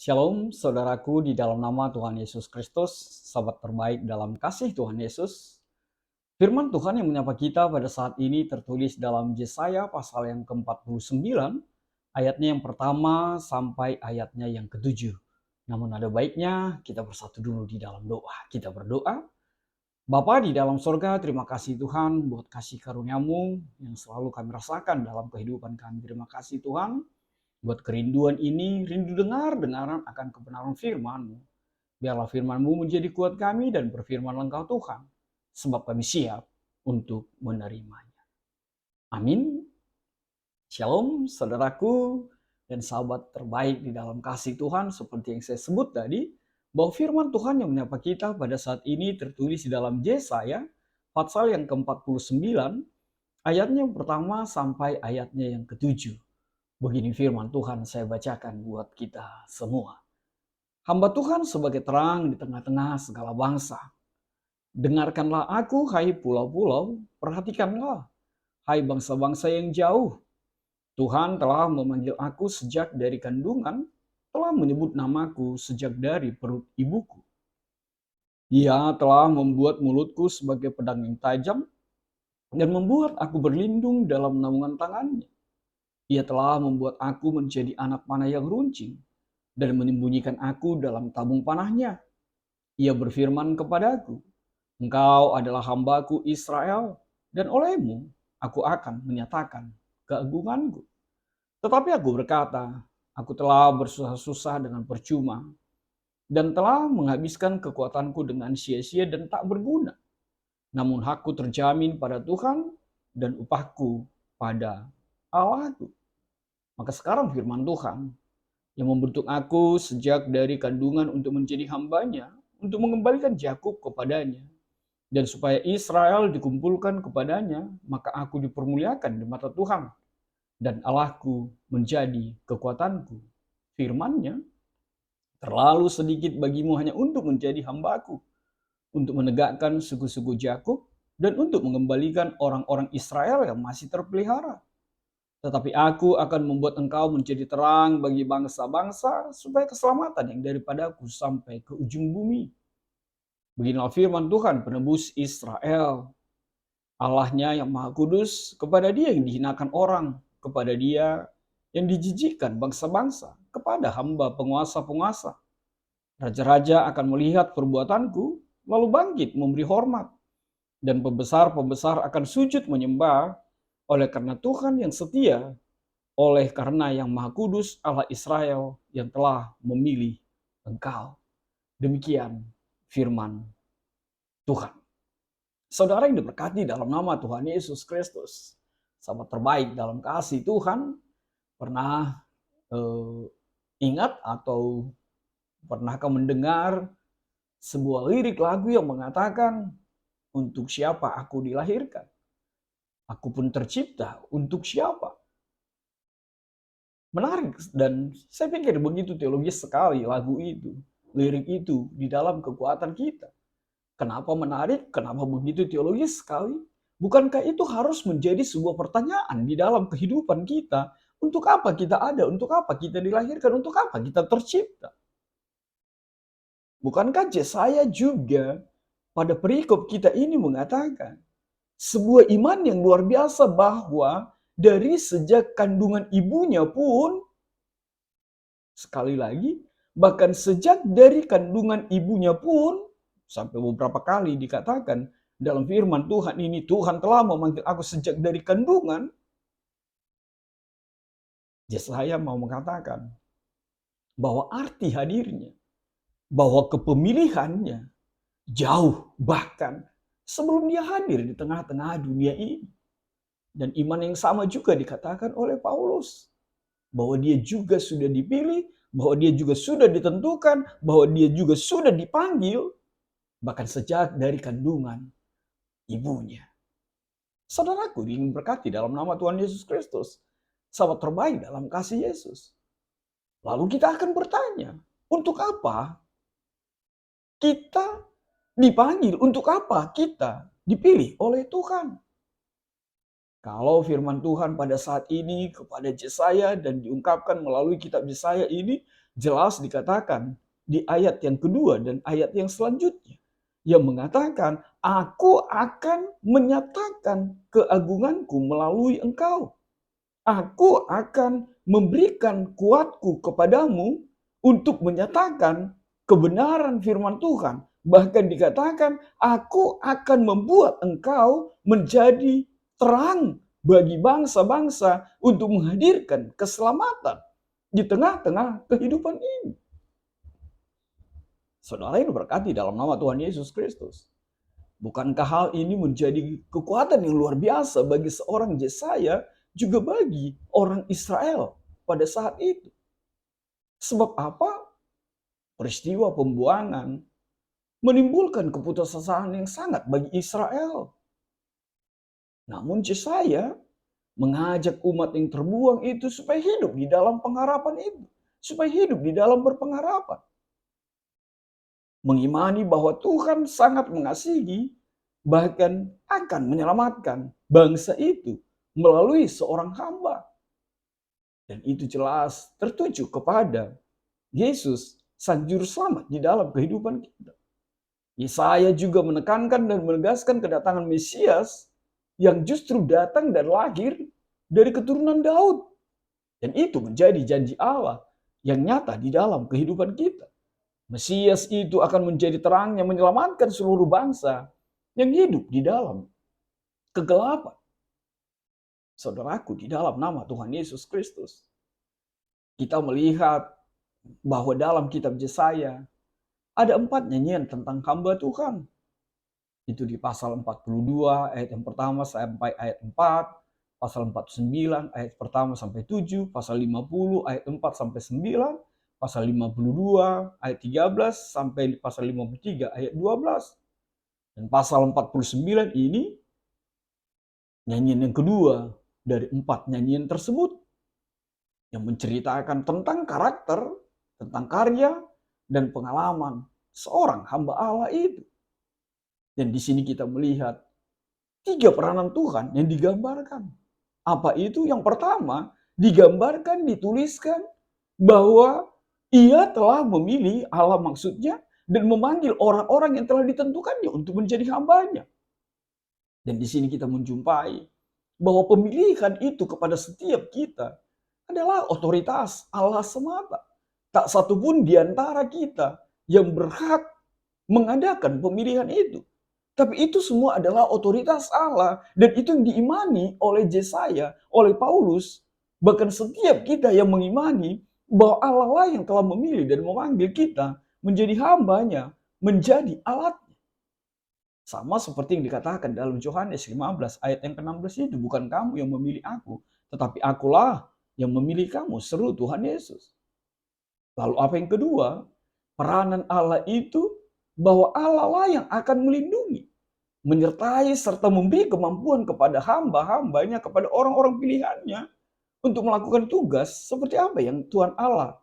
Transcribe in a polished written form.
Shalom, saudaraku di dalam nama Tuhan Yesus Kristus, sahabat terbaik dalam kasih Tuhan Yesus. Firman Tuhan yang menyapa kita pada saat ini tertulis dalam Yesaya pasal yang ke-49, ayatnya yang pertama sampai ayatnya yang ke-7. Namun ada baiknya kita bersatu dulu di dalam doa. Kita berdoa. Bapa di dalam sorga, terima kasih Tuhan buat kasih karunia-Mu yang selalu kami rasakan dalam kehidupan kami. Terima kasih Tuhan buat kerinduan ini, rindu dengar-dengaran akan kebenaran firman-Mu. Biarlah firman-Mu menjadi kuat kami dan berfirmanlah Engkau Tuhan, sebab kami siap untuk menerimanya. Amin. Shalom saudaraku dan sahabat terbaik di dalam kasih Tuhan, seperti yang saya sebut tadi, bahwa firman Tuhan yang menyapa kita pada saat ini tertulis di dalam Yesaya pasal yang ke-49, ayatnya yang pertama sampai ayatnya yang ke-7. Begini firman Tuhan saya bacakan buat kita semua. Hamba Tuhan sebagai terang di tengah-tengah segala bangsa. Dengarkanlah aku, hai pulau-pulau, perhatikanlah, hai bangsa-bangsa yang jauh. Tuhan telah memanggil aku sejak dari kandungan, telah menyebut namaku sejak dari perut ibuku. Ia telah membuat mulutku sebagai pedang yang tajam, dan membuat aku berlindung dalam naungan tangannya. Ia telah membuat aku menjadi anak panah yang runcing, dan menyembunyikan aku dalam tabung panahnya. Ia berfirman kepadaku, Engkau adalah hambaku Israel, dan olehmu aku akan menyatakan keagunganku. Tetapi aku berkata, aku telah bersusah-susah dengan percuma, dan telah menghabiskan kekuatanku dengan sia-sia dan tak berguna. Namun hakku terjamin pada Tuhan, dan upahku pada Allahku. Maka sekarang firman Tuhan, yang membentuk aku sejak dari kandungan untuk menjadi hambanya, untuk mengembalikan Yakub kepadanya, dan supaya Israel dikumpulkan kepadanya, maka aku dipermuliakan di mata Tuhan, dan Allahku menjadi kekuatanku. Firman-Nya, terlalu sedikit bagimu hanya untuk menjadi hambaku, untuk menegakkan suku-suku Yakub, dan untuk mengembalikan orang-orang Israel yang masih terpelihara. Tetapi aku akan membuat engkau menjadi terang bagi bangsa-bangsa, supaya keselamatan yang daripadaku sampai ke ujung bumi. Beginilah firman Tuhan penebus Israel. Allahnya yang maha kudus, kepada dia yang dihinakan orang, kepada dia yang dijijikkan bangsa-bangsa, kepada hamba penguasa-penguasa. Raja-raja akan melihat perbuatanku, lalu bangkit memberi hormat, dan pembesar-pembesar akan sujud menyembah, oleh karena Tuhan yang setia, oleh karena yang maha kudus Allah Israel yang telah memilih engkau. Demikian firman Tuhan. Saudara yang diberkati dalam nama Tuhan Yesus Kristus, sahabat terbaik dalam kasih Tuhan, pernah ingat atau pernahkah mendengar sebuah lirik lagu yang mengatakan, untuk siapa aku dilahirkan? Aku pun tercipta untuk siapa? Menarik, dan saya pikir begitu teologis sekali lagu itu, lirik itu di dalam kekuatan kita. Kenapa menarik? Kenapa begitu teologis sekali? Bukankah itu harus menjadi sebuah pertanyaan di dalam kehidupan kita? Untuk apa kita ada? Untuk apa kita dilahirkan? Untuk apa kita tercipta? Bukankah Yesaya juga pada perikop kita ini mengatakan sebuah iman yang luar biasa, bahwa dari sejak kandungan ibunya pun, sekali lagi, bahkan sejak dari kandungan ibunya pun, sampai beberapa kali dikatakan dalam firman Tuhan ini, Tuhan telah memanggil aku sejak dari kandungan. Yesaya mau mengatakan bahwa arti hadirnya, bahwa kepemilihannya jauh bahkan sebelum dia hadir di tengah-tengah dunia ini. Dan iman yang sama juga dikatakan oleh Paulus, bahwa dia juga sudah dipilih, bahwa dia juga sudah ditentukan, bahwa dia juga sudah dipanggil, bahkan sejak dari kandungan ibunya. Saudaraku ingin berkati dalam nama Tuhan Yesus Kristus, sahabat terbaik dalam kasih Yesus. Lalu kita akan bertanya, untuk apa kita dipanggil? Untuk apa kita dipilih oleh Tuhan? Kalau firman Tuhan pada saat ini kepada Yesaya dan diungkapkan melalui kitab Yesaya ini, jelas dikatakan di ayat yang kedua dan ayat yang selanjutnya, yang mengatakan, "Aku akan menyatakan keagunganku melalui engkau. Aku akan memberikan kuatku kepadamu untuk menyatakan kebenaran firman Tuhan." Bahkan dikatakan, "Aku akan membuat engkau menjadi terang bagi bangsa-bangsa untuk menghadirkan keselamatan di tengah-tengah kehidupan ini." Saudara ini berkati dalam nama Tuhan Yesus Kristus. Bukankah hal ini menjadi kekuatan yang luar biasa bagi seorang Yesaya, juga bagi orang Israel pada saat itu? Sebab apa? Peristiwa pembuangan menimbulkan keputusasaan yang sangat bagi Israel. Namun Yesaya mengajak umat yang terbuang itu supaya hidup di dalam pengharapan itu. Supaya hidup di dalam berpengharapan. Mengimani bahwa Tuhan sangat mengasihi, bahkan akan menyelamatkan bangsa itu melalui seorang hamba. Dan itu jelas tertuju kepada Yesus, Sang Juru Selamat di dalam kehidupan kita. Yesaya juga menekankan dan menegaskan kedatangan Mesias yang justru datang dan lahir dari keturunan Daud. Dan itu menjadi janji Allah yang nyata di dalam kehidupan kita. Mesias itu akan menjadi terang yang menyelamatkan seluruh bangsa yang hidup di dalam kegelapan. Saudaraku, di dalam nama Tuhan Yesus Kristus, kita melihat bahwa dalam kitab Yesaya ada 4 nyanyian tentang hamba Tuhan. Itu di pasal 42 ayat yang pertama sampai ayat 4, pasal 49 ayat pertama sampai 7, pasal 50 ayat 4 sampai 9, pasal 52 ayat 13 sampai pasal 53 ayat 12. Dan pasal 49 ini nyanyian yang kedua dari 4 nyanyian tersebut, yang menceritakan tentang karakter, tentang karya, dan pengalaman seorang hamba Allah itu. Dan di sini kita melihat 3 peranan Tuhan yang digambarkan. Apa itu? Yang pertama, digambarkan, dituliskan bahwa Ia telah memilih, Allah maksudnya, dan memanggil orang-orang yang telah ditentukannya untuk menjadi hambanya. Dan di sini kita menjumpai bahwa pemilihan itu kepada setiap kita adalah otoritas Allah semata. Tak satupun di antara kita yang berhak mengadakan pemilihan itu. Tapi itu semua adalah otoritas Allah. Dan itu yang diimani oleh Yesaya, oleh Paulus. Bahkan setiap kita yang mengimani bahwa Allah lah yang telah memilih dan memanggil kita menjadi hambanya, menjadi alatnya. Sama seperti yang dikatakan dalam Yohanes 15 ayat yang ke-16 itu. "Bukan kamu yang memilih aku, tetapi akulah yang memilih kamu," seru Tuhan Yesus. Lalu apa yang kedua? Peranan Allah itu bahwa Allah lah yang akan melindungi, menyertai serta memberi kemampuan kepada hamba-hambanya, kepada orang-orang pilihannya untuk melakukan tugas seperti apa yang Tuhan Allah